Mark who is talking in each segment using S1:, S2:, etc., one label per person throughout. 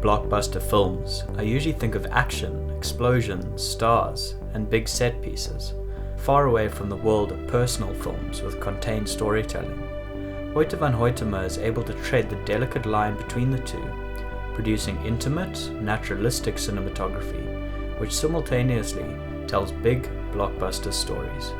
S1: blockbuster films, I usually think of action, explosions, stars, and big set pieces, far away from the world of personal films with contained storytelling. Hoyte van Hoytema is able to tread the delicate line between the two, producing intimate, naturalistic cinematography, which simultaneously tells big, blockbuster stories.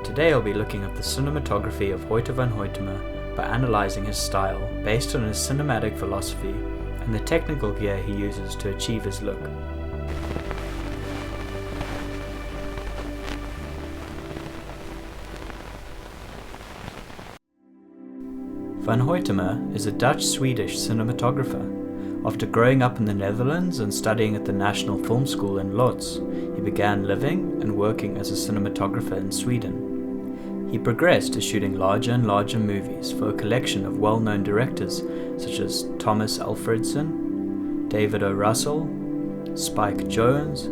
S1: Today I'll be looking at the cinematography of Hoyte van Hoytema by analysing his style based on his cinematic philosophy and the technical gear he uses to achieve his look. Van Hoytema is a Dutch-Swedish cinematographer. After growing up in the Netherlands and studying at the National Film School in Lodz, he began living and working as a cinematographer in Sweden. He progressed to shooting larger and larger movies for a collection of well-known directors such as Thomas Alfredson, David O. Russell, Spike Jonze,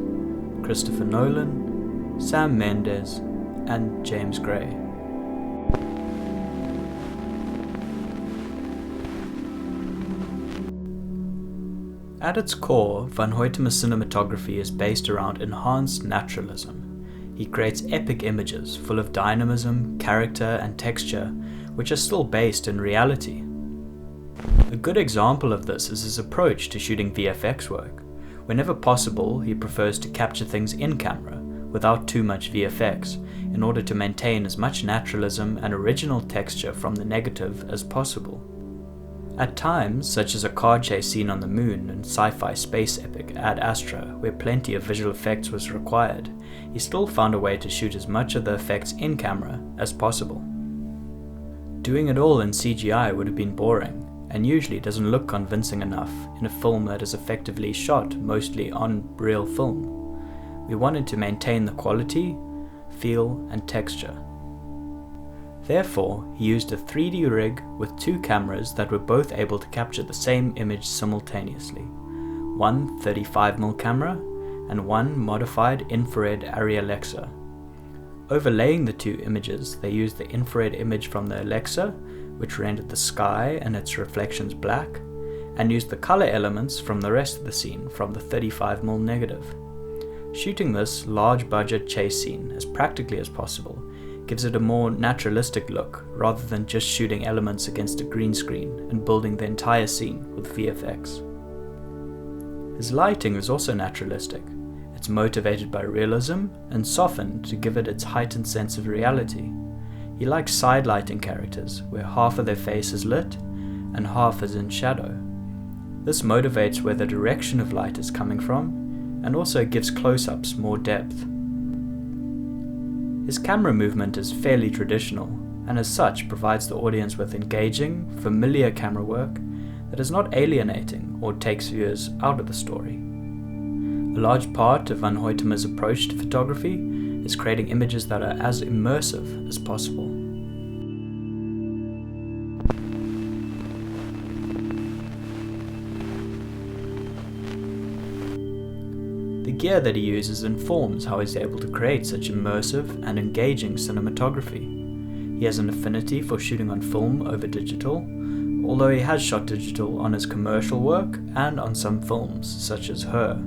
S1: Christopher Nolan, Sam Mendes, and James Gray. At its core, Van Hoytema's cinematography is based around enhanced naturalism. He creates epic images full of dynamism, character, and texture, which are still based in reality. A good example of this is his approach to shooting VFX work. Whenever possible, he prefers to capture things in camera, without too much VFX, in order to maintain as much naturalism and original texture from the negative as possible. At times, such as a car chase scene on the moon in sci-fi space epic Ad Astra, where plenty of visual effects was required, he still found a way to shoot as much of the effects in camera as possible. Doing it all in CGI would have been boring, and usually doesn't look convincing enough in a film that is effectively shot mostly on real film. We wanted to maintain the quality, feel, and texture. Therefore, he used a 3D rig with two cameras that were both able to capture the same image simultaneously, one 35mm camera and one modified infrared Arri Alexa. Overlaying the two images, they used the infrared image from the Alexa, which rendered the sky and its reflections black, and used the color elements from the rest of the scene from the 35mm negative. Shooting this large-budget chase scene as practically as possible gives it a more naturalistic look, rather than just shooting elements against a green screen and building the entire scene with VFX. His lighting is also naturalistic. It's motivated by realism and softened to give it its heightened sense of reality. He likes side lighting characters, where half of their face is lit and half is in shadow. This motivates where the direction of light is coming from, and also gives close-ups more depth. His camera movement is fairly traditional, and as such provides the audience with engaging, familiar camera work that is not alienating or takes viewers out of the story. A large part of Van Hoytema's approach to photography is creating images that are as immersive as possible. The gear that he uses informs how he's able to create such immersive and engaging cinematography. He has an affinity for shooting on film over digital, although he has shot digital on his commercial work and on some films, such as Her.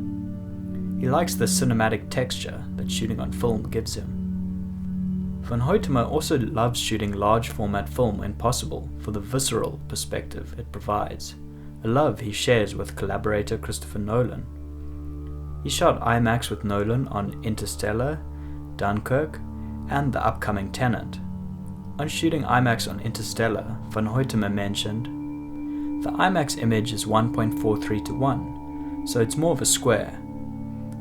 S1: He likes the cinematic texture that shooting on film gives him. Van Hoytema also loves shooting large format film when possible for the visceral perspective it provides, a love he shares with collaborator Christopher Nolan. He shot IMAX with Nolan on Interstellar, Dunkirk, and the upcoming Tenet. On shooting IMAX on Interstellar, Van Hoytema mentioned, "The IMAX image is 1.43 to 1, so it's more of a square.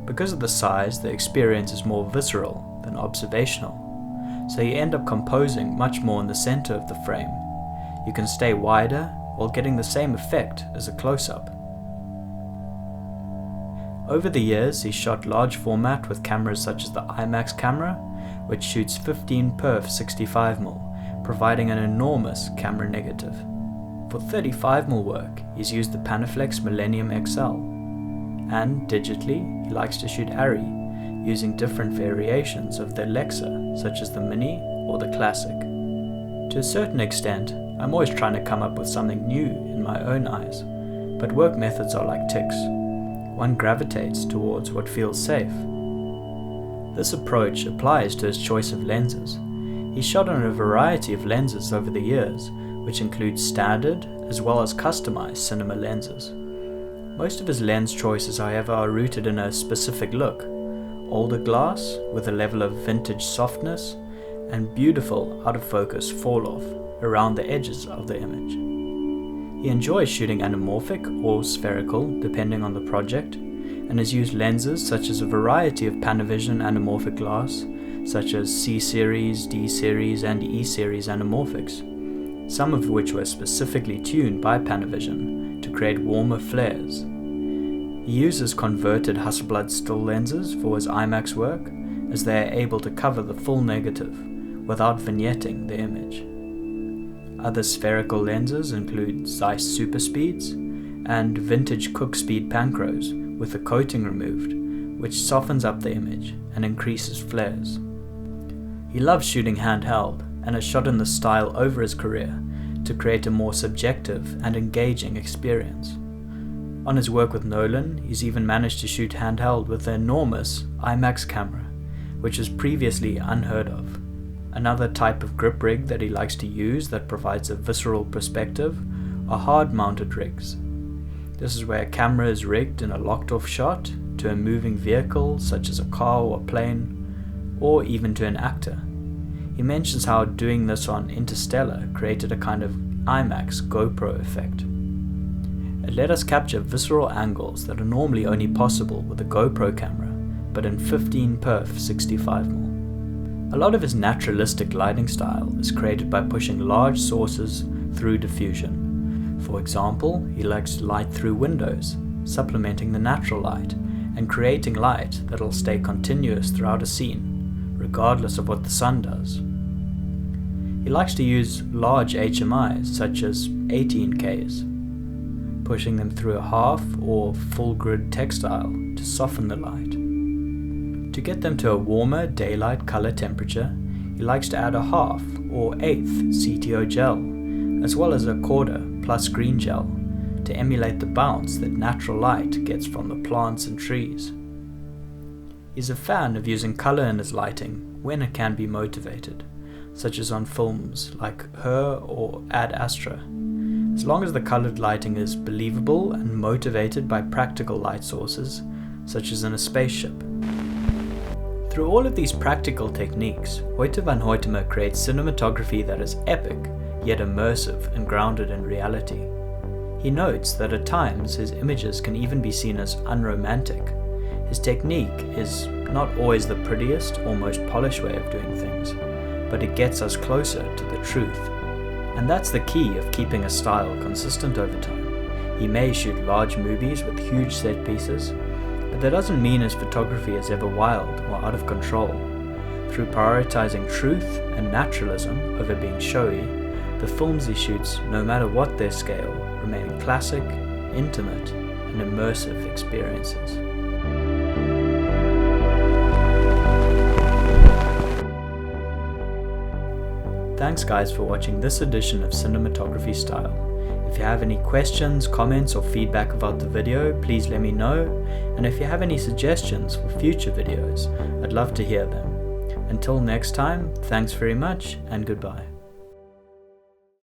S1: Because of the size, the experience is more visceral than observational, so you end up composing much more in the center of the frame. You can stay wider while getting the same effect as a close-up." Over the years, he shot large format with cameras such as the IMAX camera, which shoots 15 perf 65mm, providing an enormous camera negative. For 35mm work, he's used the Panaflex Millennium XL. And digitally, he likes to shoot Arri, using different variations of the Alexa, such as the Mini or the Classic. To a certain extent, I'm always trying to come up with something new in my own eyes, but work methods are like ticks. One gravitates towards what feels safe. This approach applies to his choice of lenses. He shot on a variety of lenses over the years, which include standard as well as customized cinema lenses. Most of his lens choices, however, are rooted in a specific look: older glass with a level of vintage softness and beautiful out-of-focus fall-off around the edges of the image. He enjoys shooting anamorphic or spherical depending on the project, and has used lenses such as a variety of Panavision anamorphic glass, such as C-series, D-series and E-series anamorphics, some of which were specifically tuned by Panavision to create warmer flares. He uses converted Hasselblad still lenses for his IMAX work, as they are able to cover the full negative without vignetting the image. Other spherical lenses include Zeiss Super Speeds and vintage Cook Speed Pancros with the coating removed, which softens up the image and increases flares. He loves shooting handheld and has shot in the style over his career to create a more subjective and engaging experience. On his work with Nolan, he's even managed to shoot handheld with the enormous IMAX camera, which was previously unheard of. Another type of grip rig that he likes to use that provides a visceral perspective are hard-mounted rigs. This is where a camera is rigged in a locked-off shot to a moving vehicle such as a car or plane, or even to an actor. He mentions how doing this on Interstellar created a kind of IMAX GoPro effect. It let us capture visceral angles that are normally only possible with a GoPro camera, but in 15 perf 65mm. A lot of his naturalistic lighting style is created by pushing large sources through diffusion. For example, he likes to light through windows, supplementing the natural light, and creating light that'll stay continuous throughout a scene, regardless of what the sun does. He likes to use large HMIs, such as 18Ks, pushing them through a half or full grid textile to soften the light. To get them to a warmer daylight color temperature, he likes to add a half or eighth CTO gel, as well as a quarter plus green gel, to emulate the bounce that natural light gets from the plants and trees. He's a fan of using color in his lighting when it can be motivated, such as on films like Her or Ad Astra, as long as the colored lighting is believable and motivated by practical light sources, such as in a spaceship. Through all of these practical techniques, Hoyte van Hoytema creates cinematography that is epic, yet immersive and grounded in reality. He notes that at times his images can even be seen as unromantic. His technique is not always the prettiest or most polished way of doing things, but it gets us closer to the truth. And that's the key of keeping a style consistent over time. He may shoot large movies with huge set pieces, but that doesn't mean his photography is ever wild or out of control. Through prioritizing truth and naturalism over being showy, the films he shoots, no matter what their scale, remain classic, intimate, and immersive experiences. Thanks guys for watching this edition of Cinematography Style. If you have any questions, comments or feedback about the video, please let me know, and if you have any suggestions for future videos, I'd love to hear them. Until next time, thanks very much and goodbye.